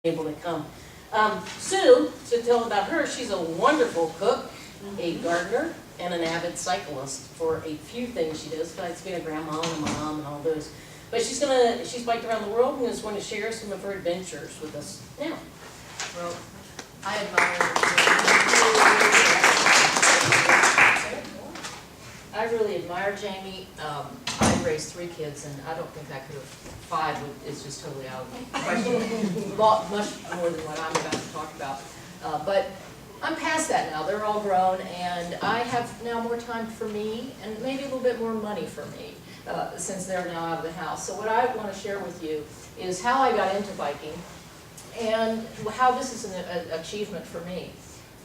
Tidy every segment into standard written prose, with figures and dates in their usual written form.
able to come. Sue, to tell about her, she's a wonderful cook, a gardener, and an avid cyclist for a few things she does, besides being a grandma and a mom and all those. But she's biked around the world and is going to share some of her adventures with us now. Well, I really admire Jamie. I raised 3 kids, and I don't think I could have. 5 is just totally out of the question. Much more than what I'm about to talk about. But I'm past that now. They're all grown, and I have now more time for me, and maybe a little bit more money for me, since they're now out of the house. So what I want to share with you is how I got into biking, and how this is an achievement for me.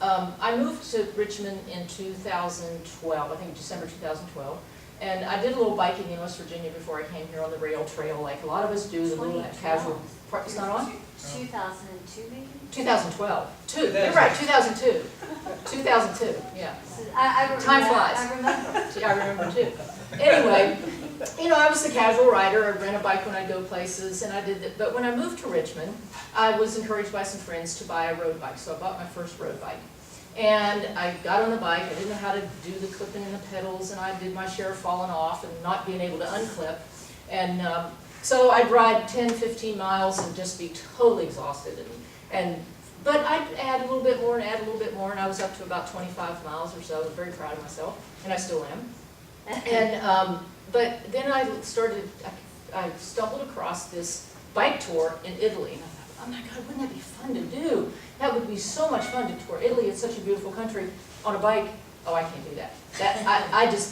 I moved to Richmond in 2012, I think December 2012, and I did a little biking in West Virginia before I came here on the rail trail, like a lot of us do, the little casual. It's not on? 2002 maybe? 2012. You're right, 2002. 2002, yeah. Time flies. I remember. I remember too. Anyway, you know, I was the casual rider. I'd rent a bike when I'd go places, and I did that. But when I moved to Richmond, I was encouraged by some friends to buy a road bike. So I bought my first road bike. And I got on the bike. I didn't know how to do the clipping and the pedals, and I did my share of falling off and not being able to unclip. And so I'd ride 10, 15 miles and just be totally exhausted. But I'd add a little bit more and add a little bit more, and I was up to about 25 miles or so. I was very proud of myself, and I still am. And but then I stumbled across this bike tour in Italy. And I thought, oh my God, wouldn't that be fun to do? That would be so much fun to tour Italy. It's such a beautiful country on a bike. Oh, I can't do that.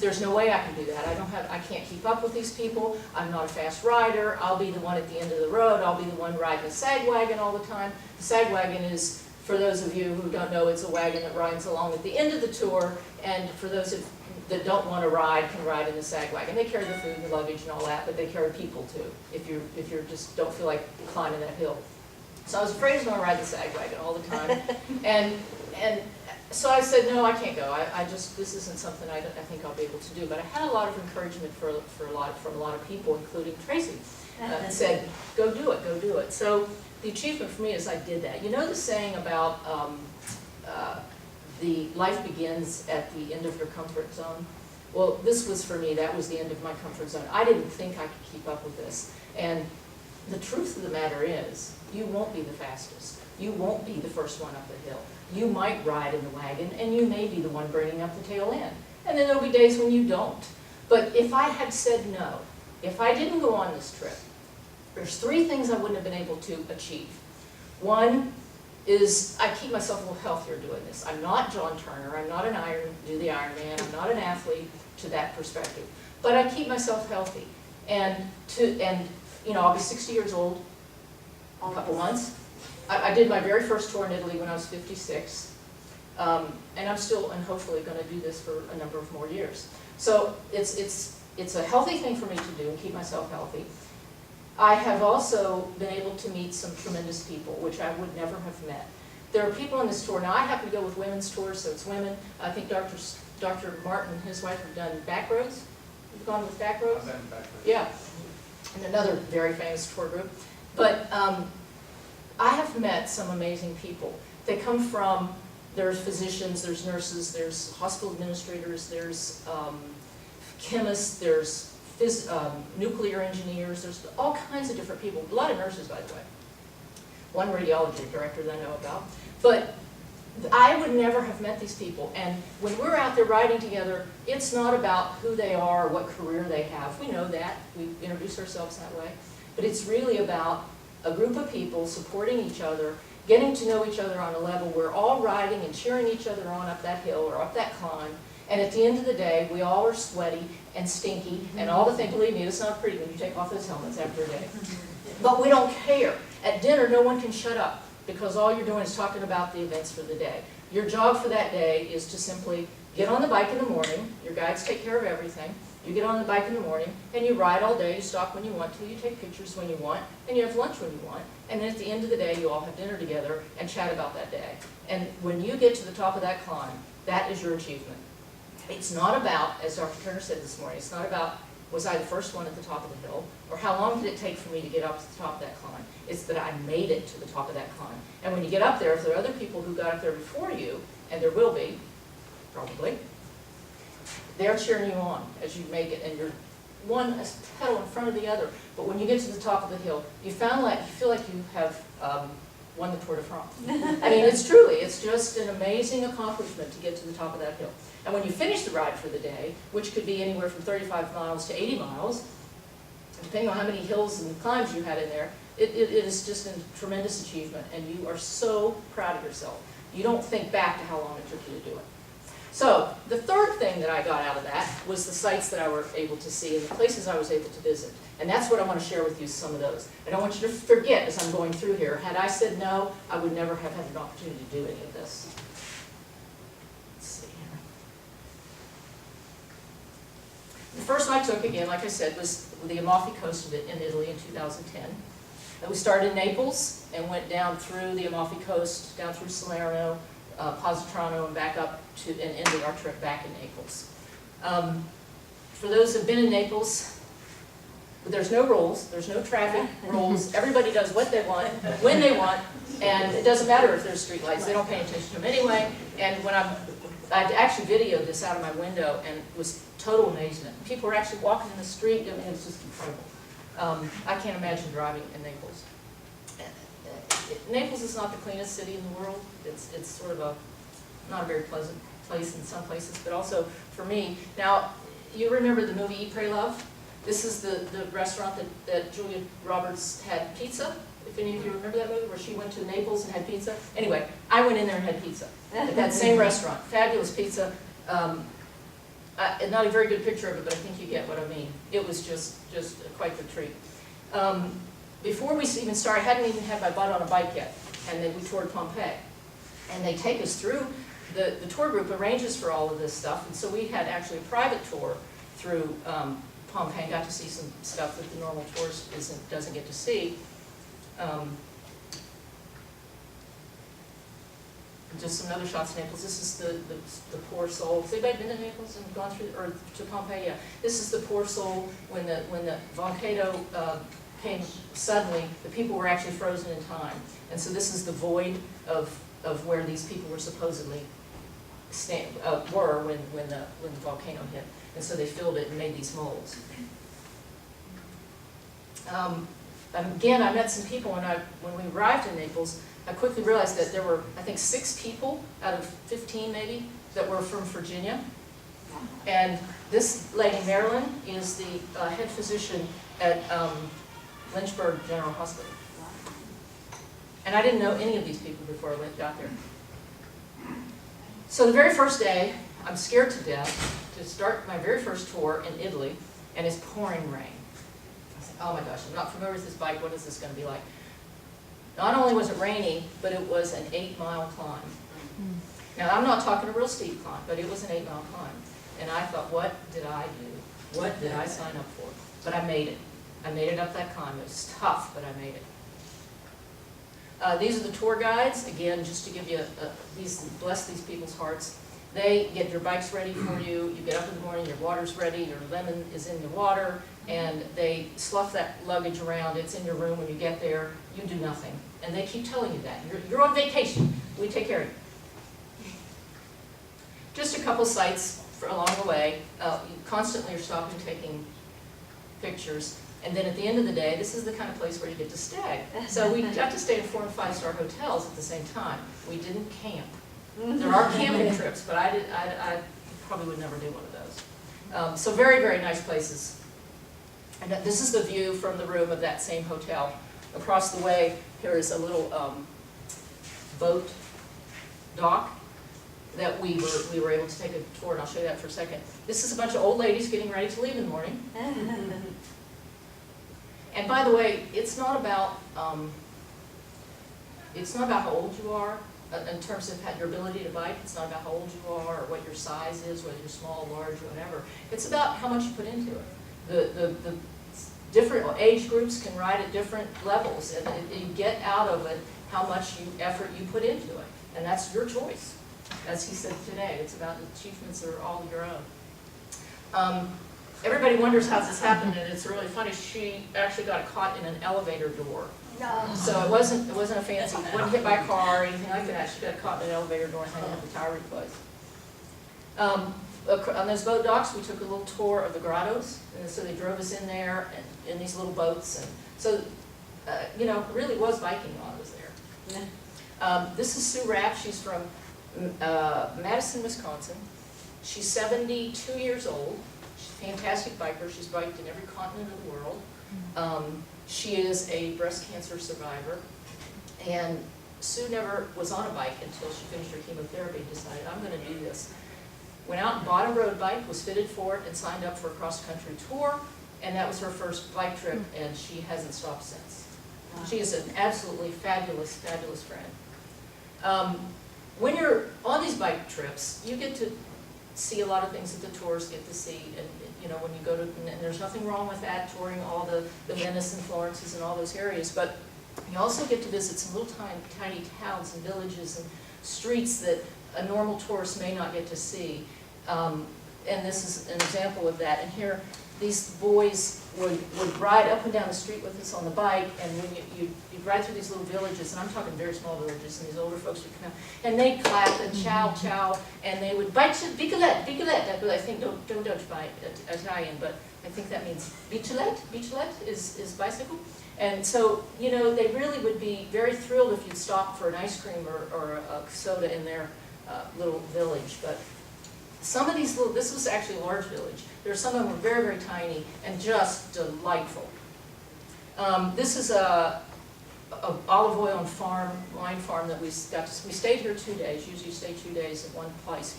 There's no way I can do that. I can't keep up with these people. I'm not a fast rider. I'll be the one at the end of the road. I'll be the one riding the sag wagon all the time. The sag wagon is, for those of you who don't know, it's a wagon that rides along at the end of the tour, and for those that don't want to ride can ride in the sag wagon. They carry the food and the luggage and all that, but they carry people too, if you just don't feel like climbing that hill. So I was afraid I was going to ride the sag wagon all the time, and so I said, no, I can't go. This isn't something I think I'll be able to do. But I had a lot of encouragement from a lot of people, including Tracy, said, go do it, go do it. So the achievement for me is I did that. You know the saying about the life begins at the end of your comfort zone? Well, this was for me, that was the end of my comfort zone. I didn't think I could keep up with this. And the truth of the matter is, you won't be the fastest. You won't be the first one up the hill. You might ride in the wagon, and you may be the one bringing up the tail end. And then there'll be days when you don't. But if I had said no, if I didn't go on this trip, there's 3 things I wouldn't have been able to achieve. One is I keep myself a little healthier doing this. I'm not John Turner. I'm not do the Ironman. I'm not an athlete to that perspective. But I keep myself healthy. And you know, I'll be 60 years old in a couple months. I did my very first tour in Italy when I was 56. And I'm still, and hopefully, going to do this for a number of more years. So it's a healthy thing for me to do and keep myself healthy. I have also been able to meet some tremendous people, which I would never have met. There are people on this tour. Now, I happen to go with women's tours, so it's women. I think Dr. Martin and his wife have done Backroads. You've gone with Backroads? I've done Backroads. Yeah, and another very famous tour group. But I have met some amazing people. They come from, there's physicians, there's nurses, there's hospital administrators, there's chemists, there's nuclear engineers, there's all kinds of different people. A lot of nurses, by the way. One radiology director that I know about. But I would never have met these people. And when we're out there riding together, it's not about who they are or what career they have. We know that. We introduce ourselves that way. But it's really about a group of people supporting each other, getting to know each other on a level. We're all riding and cheering each other on up that hill or up that climb. And at the end of the day, we all are sweaty and stinky and all the things. Believe me, it's not pretty when you take off those helmets after a day. But we don't care. At dinner, no one can shut up because all you're doing is talking about the events for the day. Your job for that day is to simply get on the bike in the morning. Your guides take care of everything. You get on the bike in the morning, and you ride all day. You stop when you want to. You take pictures when you want, and you have lunch when you want. And then at the end of the day, you all have dinner together and chat about that day. And when you get to the top of that climb, that is your achievement. It's not about, as Dr. Turner said this morning, it's not about was I the first one at the top of the hill, or how long did it take for me to get up to the top of that climb? It's that I made it to the top of that climb. And when you get up there, if there are other people who got up there before you, and there will be, probably, they're cheering you on as you make it, and you're one pedal in front of the other. But when you get to the top of the hill, you feel like you have won the Tour de France. I mean, it's just an amazing accomplishment to get to the top of that hill. And when you finish the ride for the day, which could be anywhere from 35 miles to 80 miles, depending on how many hills and climbs you had in there, it is just a tremendous achievement, and you are so proud of yourself. You don't think back to how long it took you to do it. So, the third thing that I got out of that was the sites that I were able to see and the places I was able to visit. And that's what I want to share with you, some of those. I don't want you to forget as I'm going through here. Had I said no, I would never have had an opportunity to do any of this. Let's see here. The first one I took, again, like I said, was the Amalfi Coast in Italy in 2010. And we started in Naples and went down through the Amalfi Coast, down through Salerno, Positano, and back up to, and ended our trip back in Naples. For those who've been in Naples, there's no rules, there's no traffic rules. Everybody does what they want, when they want, and it doesn't matter if there's streetlights. They don't pay attention to them anyway. And when I actually videoed this out of my window, and it was total amazement. People were actually walking in the street. I mean, it was just incredible. I can't imagine driving in Naples. Naples is not the cleanest city in the world. It's sort of not a very pleasant place in some places, but also for me. Now, you remember the movie Eat, Pray, Love? This is the restaurant that Julia Roberts had pizza. If any of you remember that movie, where she went to Naples and had pizza. Anyway, I went in there and had pizza at that same restaurant. Fabulous pizza. Not a very good picture of it, but I think you get what I mean. It was just quite the treat. Before we even started, I hadn't even had my butt on a bike yet, and then we toured Pompeii. And they take us through, the tour group arranges for all of this stuff, and so we had actually a private tour through Pompeii, and got to see some stuff that the normal tourist doesn't get to see. Just some other shots of Naples. This is the poor soul. Has anybody been to Naples and gone through, or to Pompeii? Yeah. This is the poor soul when the volcano came suddenly. The people were actually frozen in time, and so this is the void of where these people were supposedly were when the volcano hit, and so they filled it and made these molds. Again, I met some people when we arrived in Naples. I quickly realized that there were, I think, 6 people out of 15 maybe that were from Virginia. And this lady, Marilyn, is the head physician at Lynchburg General Hospital. And I didn't know any of these people before I got there. So the very first day, I'm scared to death to start my very first tour in Italy, and it's pouring rain. I said, oh my gosh, I'm not familiar with this bike, what is this going to be like? Not only was it raining, but it was an 8-mile climb. Now, I'm not talking a real steep climb, but it was an 8-mile climb. And I thought, what did I do? What did I sign up for? But I made it. I made it up that climb. It was tough, but I made it. These are the tour guides. Again, just to give you bless these people's hearts. They get your bikes ready for you. You get up in the morning, your water's ready, your lemon is in the water, and they slough that luggage around. It's in your room when you get there. You do nothing. And they keep telling you that. You're on vacation. We take care of you. Just a couple sites along the way. You constantly are stopping, taking pictures. And then at the end of the day, this is the kind of place where you get to stay. So we got to stay in 4- and 5-star hotels at the same time. We didn't camp. There are camping trips, but I probably would never do one of those. So very, very nice places. And this is the view from the room of that same hotel. Across the way, here is a little boat dock that we were able to take a tour, and I'll show you that for a second. This is a bunch of old ladies getting ready to leave in the morning. And by the way, it's not about how old you are in terms of your ability to bike. It's not about how old you are or what your size is, whether you're small, large, or whatever. It's about how much you put into it. The different age groups can ride at different levels, and you get out of it how much effort you put into it, and that's your choice. As he said today, it's about the achievements that are all your own. everybody wonders how this happened, and it's really funny. She actually got caught in an elevator door. No. So it wasn't a fancy, wasn't hit by a car or anything like that. She got caught in an elevator door and had to have the tire replaced. On those boat docks, we took a little tour of the grottos, and so they drove us in there and in these little boats, and so you know, it really was biking while I was there. This is Sue Rapp. She's from Madison, Wisconsin. She's 72 years old. She's a fantastic biker. She's biked in every continent of the world. She is a breast cancer survivor, and Sue never was on a bike until she finished her chemotherapy and decided, I'm going to do this. Went out and bought a road bike, was fitted for it, and signed up for a cross-country tour, and that was her first bike trip, and she hasn't stopped since. She is an absolutely fabulous, fabulous friend. When you're on these bike trips, you get to see a lot of things that the tourists get to see, and you know, when you go to, and there's nothing wrong with that, touring all the Venice and Florences and all those areas, but you also get to visit some little tiny towns and villages and streets that a normal tourist may not get to see. And this is an example of that. And here, these boys would ride up and down the street with us on the bike, and when you'd ride through these little villages, and I'm talking very small villages, and these older folks would come out, and they'd clap and chow chow, and they would bite bicolet, bicolet. I think, don't judge by Italian, but I think that means bicolet. Bicolet is bicycle. And so, you know, they really would be very thrilled if you'd stop for an ice cream or a soda in their little village. But some of these little, this was actually a large village. Some of them were very, very tiny and just delightful. This is a olive oil and wine farm that we got to, we stayed here 2 days. Usually you stay 2 days in one place.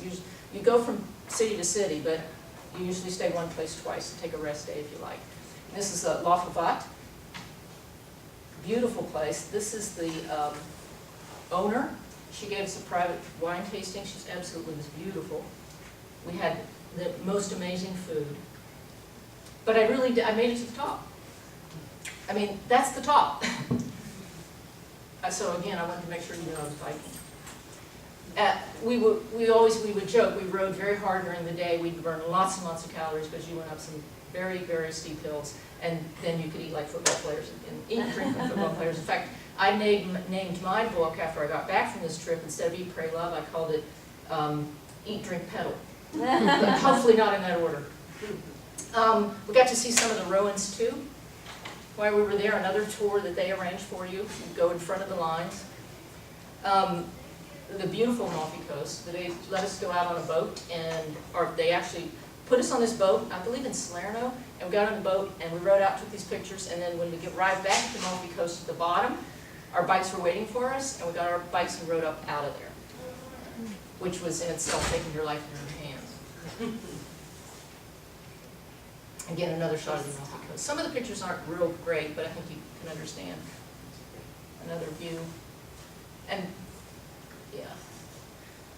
You go from city to city, but you usually stay one place twice to take a rest day if you like. And this is La Favat. Beautiful place. This is the owner. She gave us a private wine tasting. She's absolutely was beautiful. We had the most amazing food. But I made it to the top. I mean, that's the top. So again, I wanted to make sure you knew I was biking. We would joke, we rode very hard during the day. We'd burn lots and lots of calories because you went up some very, very steep hills, and then you could eat like football players and eat, drink like football players. In fact, I named my book after I got back from this trip. Instead of Eat, Pray, Love, I called it Eat, Drink, Pedal. But hopefully not in that order. We got to see some of the ruins too. While we were there, another tour that they arranged for you. You go in front of the lines. The beautiful Amalfi Coast. They let us go out on a boat, or they actually put us on this boat, I believe in Salerno, and we got on the boat and we rode out, took these pictures, and then when we arrived back at the Amalfi Coast at the bottom, our bikes were waiting for us, and we got our bikes and rode up out of there, which was in itself taking your life in your hands. Again, another shot of the Amalfi Coast. Some of the pictures aren't real great, but I think you can understand. Another view. And yeah.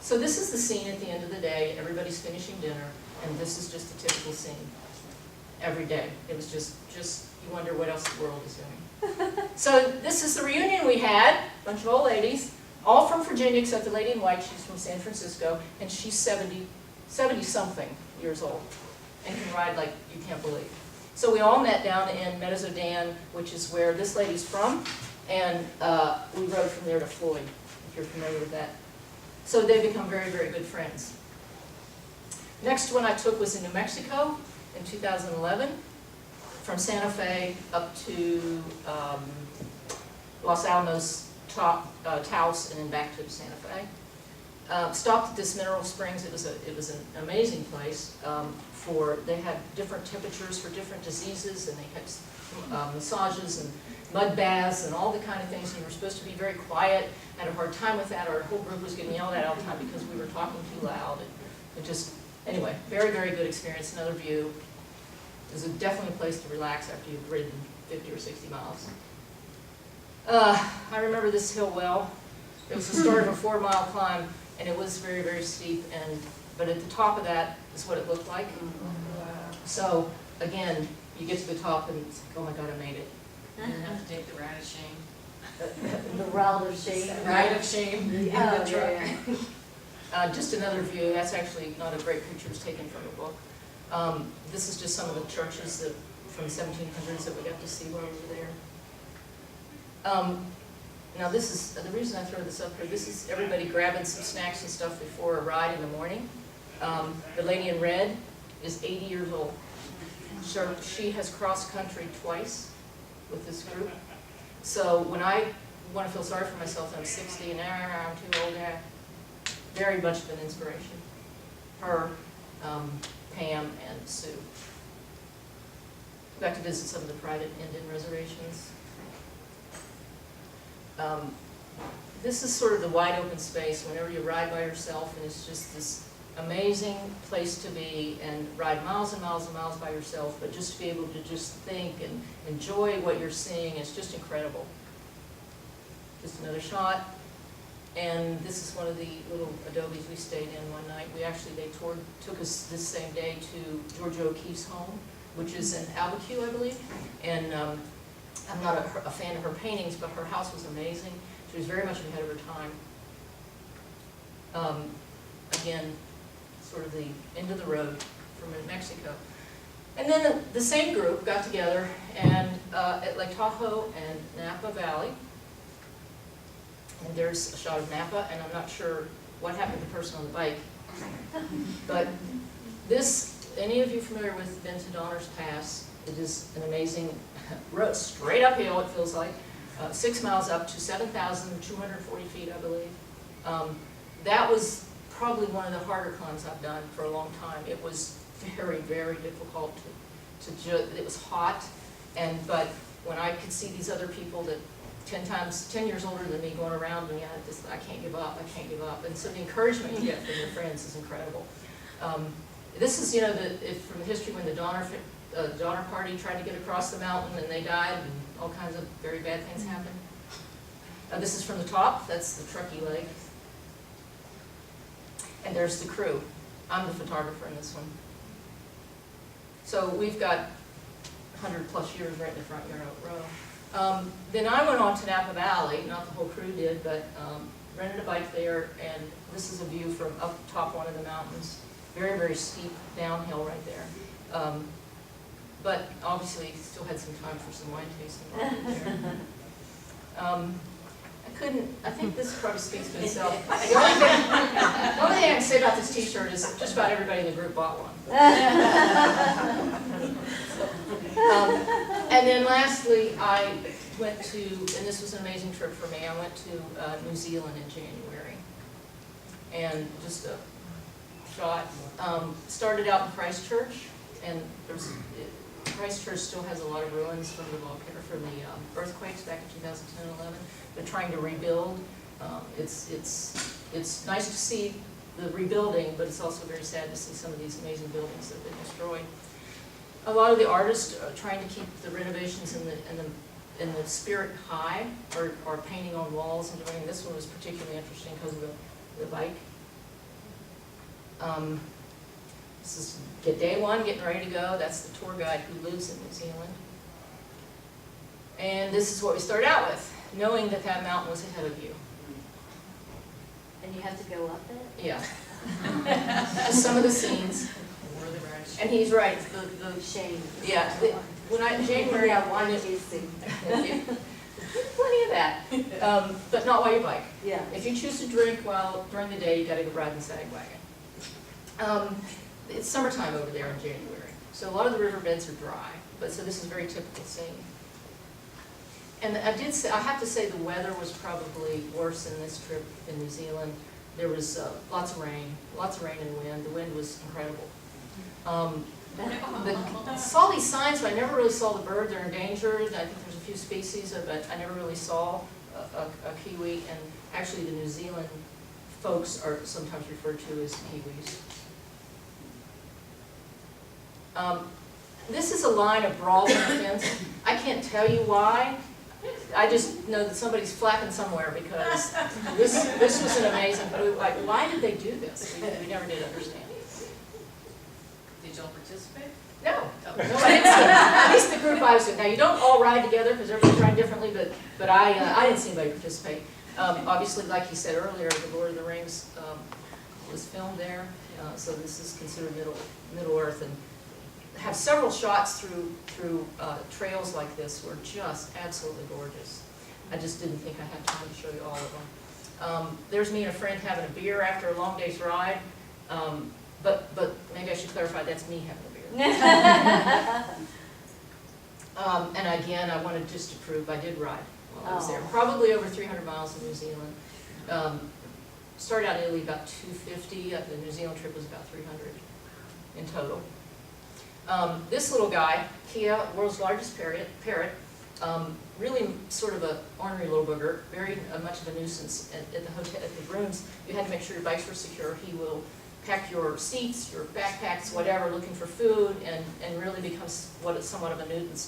So this is the scene at the end of the day. Everybody's finishing dinner, and this is just a typical scene. Every day. It was just you wonder what else the world is doing. So this is the reunion we had. A bunch of old ladies, all from Virginia except the lady in white. She's from San Francisco, and she's 70-something years old, and can ride like you can't believe. So we all met down in Meadows-O'Dan, which is where this lady's from, and we rode from there to Floyd, if you're familiar with that. So they've become very, very good friends. Next one I took was in New Mexico in 2011, from Santa Fe up to Los Alamos, Taos, and then back to Santa Fe. Stopped at this mineral springs. It was an amazing place. They had different temperatures for different diseases, and they had massages and mud baths and all the kind of things. And you were supposed to be very quiet. I had a hard time with that. Our whole group was getting yelled at all the time because we were talking too loud. Anyway, very, very good experience. Another view. It was definitely a place to relax after you've ridden 50 or 60 miles. I remember this hill well. It was the start of a 4-mile climb, and it was very, very steep. But at the top of that is what it looked like. So again, you get to the top, and it's like, oh my God, I made it. You didn't have to take the ride of shame. The route of shame. Ride of shame in the truck. Yeah. Just another view. That's actually not a great picture. It was taken from a book. This is just some of the churches that, from the 1700s that we got to see while we were there. Now this is, the reason I throw this up here, this is everybody grabbing some snacks and stuff before a ride in the morning. The lady in red is 80 years old. So she has cross-country twice with this group. So when I want to feel sorry for myself, I'm 60 and I'm too old now, very much of an inspiration. Her, Pam, and Sue. Got to visit some of the private Indian reservations. This is sort of the wide open space whenever you ride by yourself, and it's just this amazing place to be and ride miles and miles and miles by yourself, but just to be able to just think and enjoy what you're seeing is just incredible. Just another shot. And this is one of the little adobes we stayed in one night. They took us this same day to Georgia O'Keeffe's home, which is in Albuquerque, I believe. And I'm not a fan of her paintings, but her house was amazing. She was very much ahead of her time. Again, sort of the end of the road from Mexico. And then the same group got together and at Lake Tahoe and Napa Valley. And there's a shot of Napa, and I'm not sure what happened to the person on the bike. But this, any of you familiar with Vincent Donner's Pass, it is an amazing road, straight uphill it feels like, 6 miles up to 7,240 feet, I believe. That was probably one of the harder climbs I've done for a long time. It was very, very difficult it was hot, but when I could see these other people that 10 years older than me going around me, I can't give up, I can't give up. And so the encouragement you get from your friends is incredible. This is, from the history when the Donner Party tried to get across the mountain and they died and all kinds of very bad things happened. This is from the top, that's the Truckee Lake. And there's the crew. I'm the photographer in this one. So we've got 100 plus years right in the front row. Then I went on to Napa Valley, not the whole crew did, but rented a bike there, and this is a view from up top one of the mountains. Very, very steep downhill right there. But obviously still had some time for some wine tasting while we were there. I think this probably speaks for itself. The only thing I can say about this t-shirt is just about everybody in the group bought one. And then lastly, I went to, and this was an amazing trip for me, I went to New Zealand in January. And just a shot. Started out in Christchurch, and Christchurch still has a lot of ruins from the volcano, from the earthquakes back in 2010 and 11. They're trying to rebuild. It's nice to see the rebuilding, but it's also very sad to see some of these amazing buildings that have been destroyed. A lot of the artists are trying to keep the renovations in the spirit high, or painting on walls and doing. This one was particularly interesting because of the bike. This is day one, getting ready to go. That's the tour guide who lives in New Zealand. And this is what we started out with, knowing that that mountain was ahead of you. And you have to go up it? Yeah. Some of the scenes. And he's right. The Shame. Yeah. January, I wanted to see. plenty of that, but not while you bike. Yeah. If you choose to drink during the day, you got to go ride in the sag wagon. It's summertime over there in January, so a lot of the riverbeds are dry. So this is a very typical scene. And I have to say the weather was probably worse in this trip in New Zealand. There was lots of rain and wind. The wind was incredible. Saw these signs, but I never really saw the bird. They're endangered. I think there's a few species, but I never really saw a kiwi. And actually, the New Zealand folks are sometimes referred to as kiwis. This is a line of brawls on the fence. I can't tell you why. I just know that somebody's flapping somewhere because this was an amazing. Like, why did they do this? We never did understand. Did y'all participate? No, I didn't see it. At least the group I was with. Now, you don't all ride together because everybody's riding differently, but I didn't see anybody participate. Obviously, like you said earlier, The Lord of the Rings was filmed there, so this is considered Middle Earth, and have several shots through trails like this were just absolutely gorgeous. I just didn't think I had time to show you all of them. There's me and a friend having a beer after a long day's ride, but maybe I should clarify, that's me having a beer. And again, I wanted just to prove I did ride while I was there. Oh. Probably over 300 miles in New Zealand. Started out in Italy about 250, the New Zealand trip was about 300 in total. This little guy, Kia, world's largest parrot, really sort of a ornery little booger, very much of a nuisance at the hotel, at the rooms. You had to make sure your bikes were secure. He will pack your seats, your backpacks, whatever, looking for food, and really becomes somewhat of a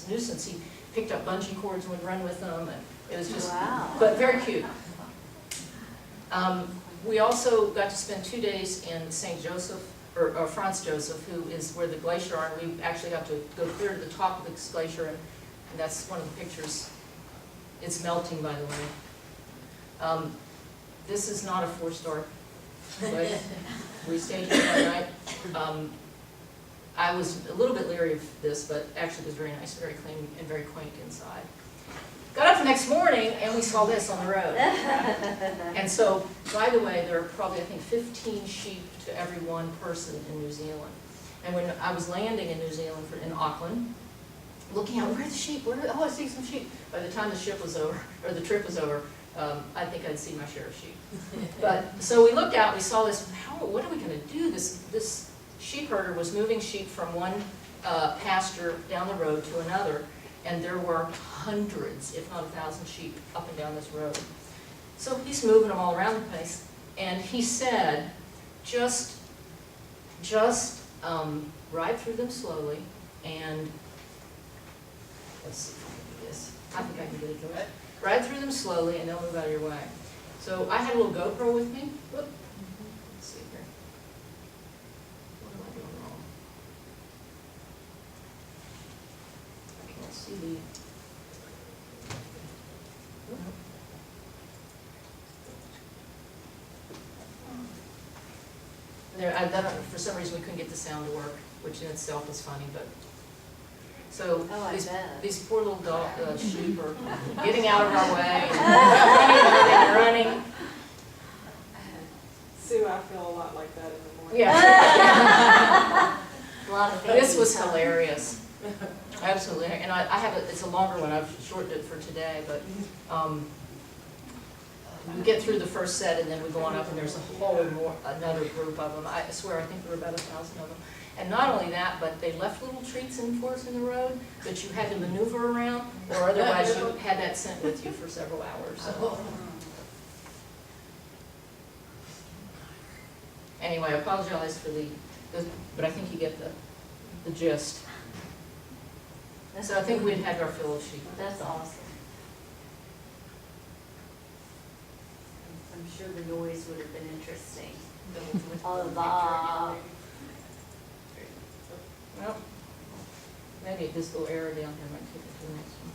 nuisance. He picked up bungee cords and would run with them, and it was just, Wow. but very cute. We also got to spend 2 days in St. Joseph, or Franz Joseph, who is where the glacier are, and we actually got to go clear to the top of this glacier, and that's one of the pictures. It's melting, by the way. This is not a 4-star place. We stayed here one night. I was a little bit leery of this, but actually it was very nice, very clean, and very quaint inside. Got up the next morning, and we saw this on the road. And so, by the way, there are probably, I think, 15 sheep to every one person in New Zealand. And when I was landing in New Zealand, in Auckland, looking out, where are the sheep? Oh, I see some sheep. By the time the ship was over, or the trip was over, I think I'd seen my share of sheep. But, so we looked out, we saw this, what are we gonna do? This sheep herder was moving sheep from one pasture down the road to another, and there were hundreds, if not 1,000 sheep up and down this road. So he's moving them all around the place, and he said, just ride through them slowly, and let's see if I can do this. I think I can get it to it. Ride through them slowly, and they'll move out of your way. So I had a little GoPro with me. Whoop. Let's see here. What am I doing wrong? I can't see the. There, for some reason we couldn't get the sound to work, which in itself was funny, but. So Oh, I bet. these poor little sheep are getting out of our way and running. Sue, I feel a lot like that in the morning. Yeah. A lot of This was babies, huh? hilarious. Absolutely. And I have it's a longer one. I've shortened it for today, but we get through the first set and then we go on up and there's another group of them. I swear, I think there were about 1,000 of them. And not only that, but they left little treats for us in the road that you had to maneuver around, or otherwise you had that sent with you for several hours. So. Anyway, I apologize for but I think you get the gist. So I think we'd had our fill of sheep. That's awesome. I'm sure the noise would have been interesting. All the Well, maybe this little arrow down here might take it to the next one.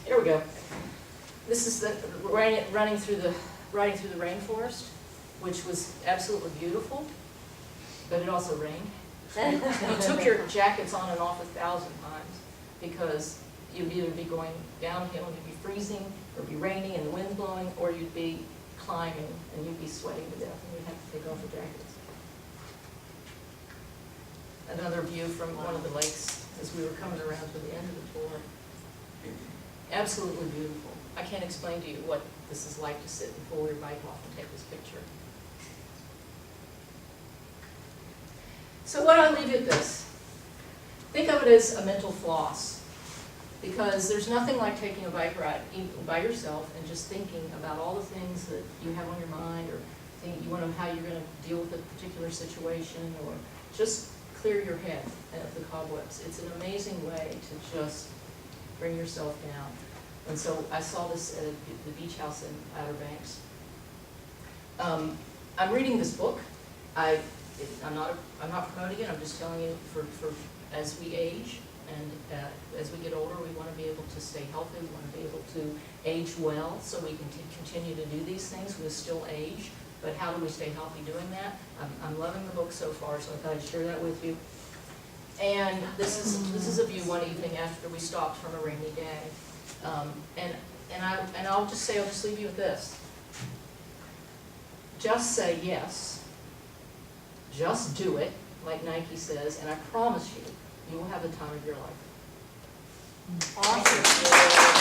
Here we go. This is riding through the rainforest, which was absolutely beautiful, but it also rained. You took your jackets on and off 1,000 times because you'd either be going downhill and you'd be freezing, or it'd be raining and the wind's blowing, or you'd be climbing and you'd be sweating to death and you'd have to take off your jackets. Another view from one of the lakes as we were coming around to the end of the tour. Absolutely beautiful. I can't explain to you what this is like to sit and pull your bike off and take this picture. So why don't I leave you with this? Think of it as a mental floss, because there's nothing like taking a bike ride by yourself and just thinking about all the things that you have on your mind, or you want to know how you're going to deal with a particular situation, or just clear your head of the cobwebs. It's an amazing way to just bring yourself down. And so I saw this at the beach house in Outer Banks. I'm reading this book. I'm not promoting it. I'm just telling you for as we age and as we get older, we want to be able to stay healthy. We want to be able to age well, so we can continue to do these things with still age. But how do we stay healthy doing that? I'm loving the book so far, so I thought I'd share that with you. And this is a view one evening after we stopped from a rainy day. And I'll just leave you with this. Just say yes. Just do it, like Nike says, and I promise you, you will have the time of your life. Awesome.